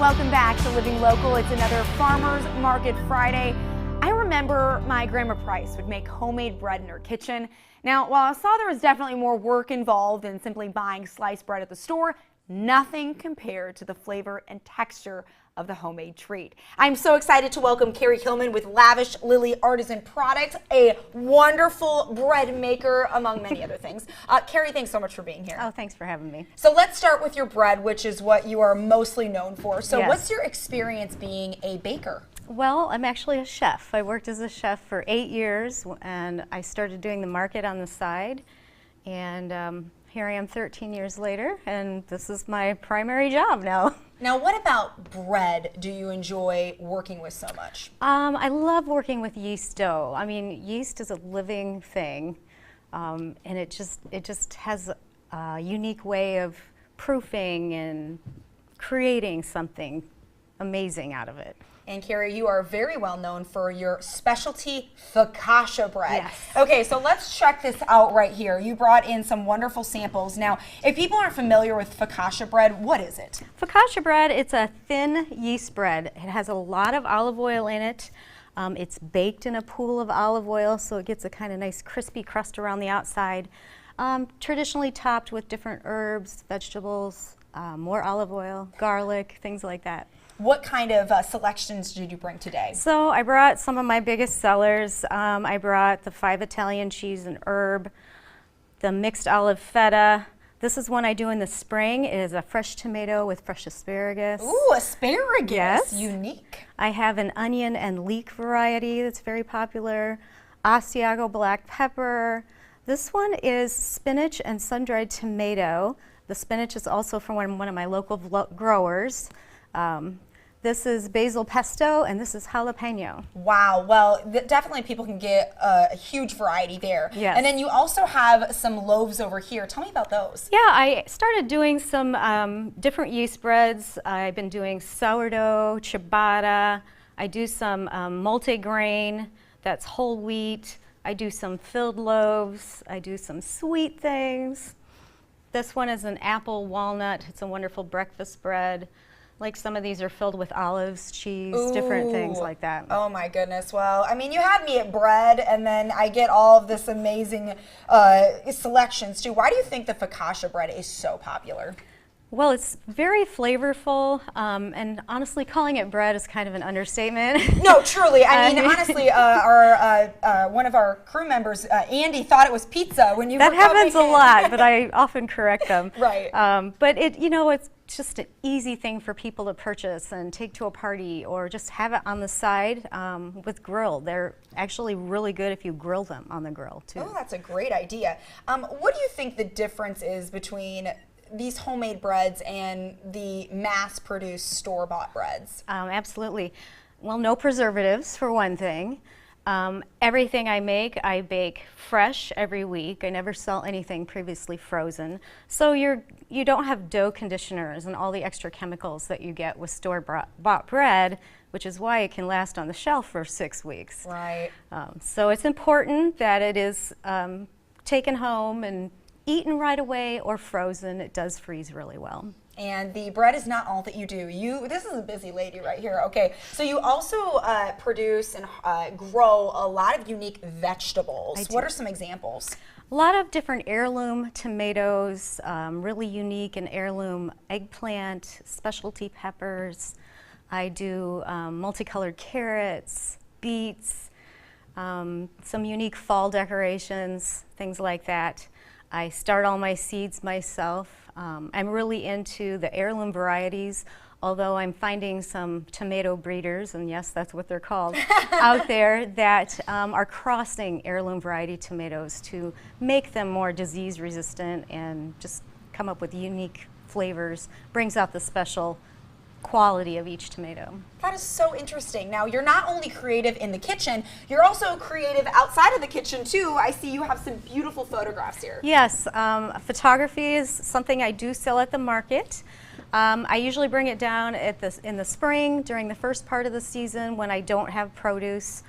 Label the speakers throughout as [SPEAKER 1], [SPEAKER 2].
[SPEAKER 1] Welcome back to Living Local. It's another Farmers Market Friday. I remember my Grandma Price would make homemade bread in her kitchen. Now, while I saw there was definitely more work involved than simply buying sliced bread at the store, nothing compared to the flavor and texture of the homemade treat. I'm so excited to welcome Carrie Hillman with Lavish Artisan products, a wonderful bread maker, among many other things. Carrie, thanks so much for being here.
[SPEAKER 2] Oh, thanks for having me.
[SPEAKER 1] So let's start with your bread, which is what you are mostly known for. So
[SPEAKER 2] Yes.
[SPEAKER 1] What's your experience being a baker?
[SPEAKER 2] Well, I'm actually a chef. I worked as a chef for 8 years, and I started doing the market on the side. And here I am 13 years later, and this is my primary job now.
[SPEAKER 1] Now, what about bread do you enjoy working with so much?
[SPEAKER 2] I love working with yeast dough. I mean, yeast is a living thing, and it just has a unique way of proofing and creating something amazing out of it.
[SPEAKER 1] And Carrie, you are very well known for your specialty focaccia bread.
[SPEAKER 2] Yes.
[SPEAKER 1] Okay, so let's check this out right here. You brought in some wonderful samples. Now, if people aren't familiar with focaccia bread, what is it?
[SPEAKER 2] Focaccia bread, it's a thin yeast bread. It has a lot of olive oil in it. It's baked in a pool of olive oil, so it gets a kind of nice crispy crust around the outside. Traditionally topped with different herbs, vegetables, more olive oil, garlic, things like that.
[SPEAKER 1] What kind of selections did you bring today?
[SPEAKER 2] So I brought some of my biggest sellers. I brought the 5 Italian cheese and herb, the mixed olive feta. This is one I do in the spring. It is a fresh tomato with fresh asparagus.
[SPEAKER 1] Ooh, asparagus.
[SPEAKER 2] Yes.
[SPEAKER 1] Unique.
[SPEAKER 2] I have an onion and leek variety that's very popular. Asiago black pepper. This one is spinach and sun-dried tomato. The spinach is also from one of my local growers. This is basil pesto, and this is jalapeno.
[SPEAKER 1] Wow, well, definitely people can get a huge variety there.
[SPEAKER 2] Yes.
[SPEAKER 1] And then you also have some loaves over here. Tell me about those.
[SPEAKER 2] Yeah, I started doing some different yeast breads. I've been doing sourdough, ciabatta. I do some multigrain, that's whole wheat. I do some filled loaves. I do some sweet things. This one is an apple walnut. It's a wonderful breakfast bread. Like some of these are filled with olives, cheese, different things like that.
[SPEAKER 1] Oh my goodness. Well, I mean, you had me at bread, and then I get all of this amazing selections too. Why do you think the focaccia bread is so popular?
[SPEAKER 2] Well, it's very flavorful, and honestly, calling it bread is kind of an understatement.
[SPEAKER 1] No, truly. I mean, honestly, one of our crew members, Andy, thought it was pizza when you were
[SPEAKER 2] That happens a
[SPEAKER 1] coming in.
[SPEAKER 2] lot, but I often correct them.
[SPEAKER 1] Right.
[SPEAKER 2] But it's just an easy thing for people to purchase and take to a party, or just have it on the side with grill. They're actually really good if you grill them on the grill too.
[SPEAKER 1] Oh, that's a great idea. What do you think the difference is between these homemade breads and the mass-produced store-bought breads?
[SPEAKER 2] Absolutely. Well, no preservatives for one thing. Everything I make, I bake fresh every week. I never sell anything previously frozen. So you don't have dough conditioners and all the extra chemicals that you get with store-bought bread, which is why it can last on the shelf for 6 weeks.
[SPEAKER 1] Right.
[SPEAKER 2] So it's important that it is taken home and eaten right away, or frozen. It does freeze really well.
[SPEAKER 1] And the bread is not all that you do. This is a busy lady right here. Okay, so you also produce and grow a lot of unique vegetables.
[SPEAKER 2] I do.
[SPEAKER 1] What are some examples?
[SPEAKER 2] A lot of different heirloom tomatoes, really unique and heirloom eggplant, specialty peppers. I do multicolored carrots, beets, some unique fall decorations, things like that. I start all my seeds myself. I'm really into the heirloom varieties, although I'm finding some tomato breeders, and yes, that's what they're called, out there that are crossing heirloom variety tomatoes to make them more disease resistant and just come up with unique flavors, brings out the special quality of each tomato.
[SPEAKER 1] That is so interesting. Now, you're not only creative in the kitchen, you're also creative outside of the kitchen too. I see you have some beautiful photographs here.
[SPEAKER 2] Yes, photography is something I do sell at the market. I usually bring it down in the spring during the first part of the season when I don't have produce.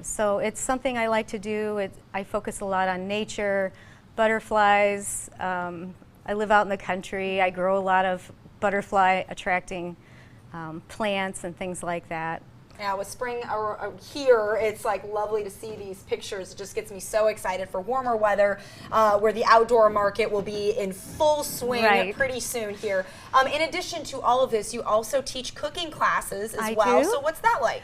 [SPEAKER 2] So it's something I like to do. I focus a lot on nature, butterflies. I live out in the country. I grow a lot of butterfly attracting plants and things like that.
[SPEAKER 1] Yeah, with spring here, it's like lovely to see these pictures. It just gets me so excited for warmer weather, where the outdoor market will be in full swing pretty soon here. In addition to all of this, you also teach cooking classes as well. So what's that like?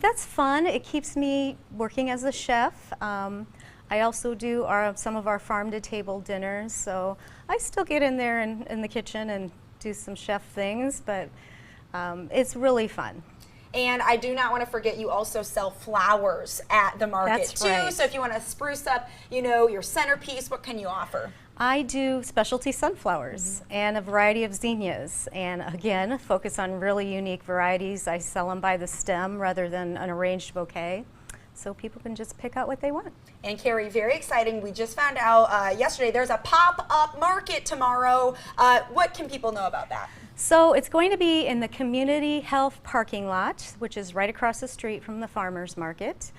[SPEAKER 2] That's fun. It keeps me working as a chef. I also do some of our farm-to-table dinners, so I still get in there in the kitchen and do some chef things, but it's really fun.
[SPEAKER 1] And I do not want to forget, you also sell flowers at the market too.
[SPEAKER 2] Right.
[SPEAKER 1] So if you want to spruce up, you know, your centerpiece, what can you offer?
[SPEAKER 2] I do specialty sunflowers and a variety of zinnias, and again, focus on really unique varieties. I sell them by the stem rather than an arranged bouquet, so people can just pick out what they want.
[SPEAKER 1] And Carrie, very exciting. We just found out yesterday there's a pop-up market tomorrow. What can people know about that?
[SPEAKER 2] So it's going to be in the Community Health parking lot, which is right across the street from the farmers market.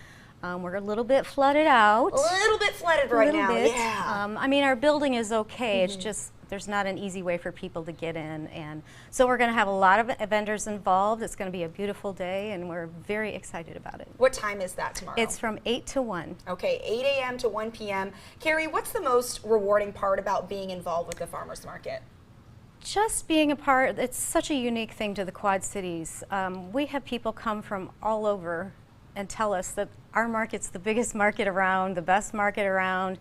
[SPEAKER 2] We're a little bit flooded out.
[SPEAKER 1] A little bit flooded right now,
[SPEAKER 2] yeah. I mean, our building is okay. It's just there's not an easy way for people to get in. And so we're going to have a lot of vendors involved. It's going to be a beautiful day, and we're very excited about it.
[SPEAKER 1] What time is that tomorrow?
[SPEAKER 2] It's from 8 to 1.
[SPEAKER 1] Okay, 8 a.m. to 1 p.m. Carrie, what's the most rewarding part about being involved with the farmers market?
[SPEAKER 2] Just being a part, it's such a unique thing to the Quad Cities. We have people come from all over and tell us that our market's the biggest market around, the best market around.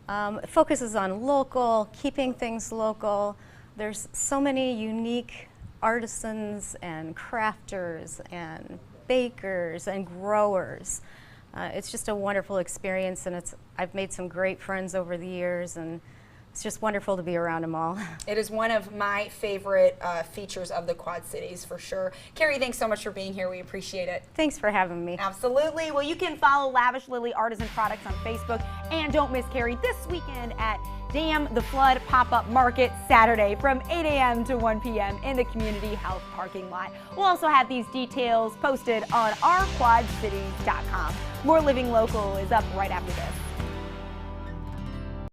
[SPEAKER 2] It focuses on local, keeping things local. There's so many unique artisans and crafters and bakers and growers. It's just a wonderful experience, and I've made some great friends over the years, and it's just wonderful to be around them all.
[SPEAKER 1] It is one of my favorite features of the Quad Cities, for sure. Carrie, thanks so much for being here. We appreciate it.
[SPEAKER 2] Thanks for having me.
[SPEAKER 1] Absolutely. Well, you can follow Lavish Lily Artisan Products on Facebook, and don't miss Carrie this weekend at Dam the Flood Pop-Up Market Saturday from 8 a.m. to 1 p.m. in the Community Health parking lot. We'll also have these details posted on ourquadcities.com. More Living Local is up right after this.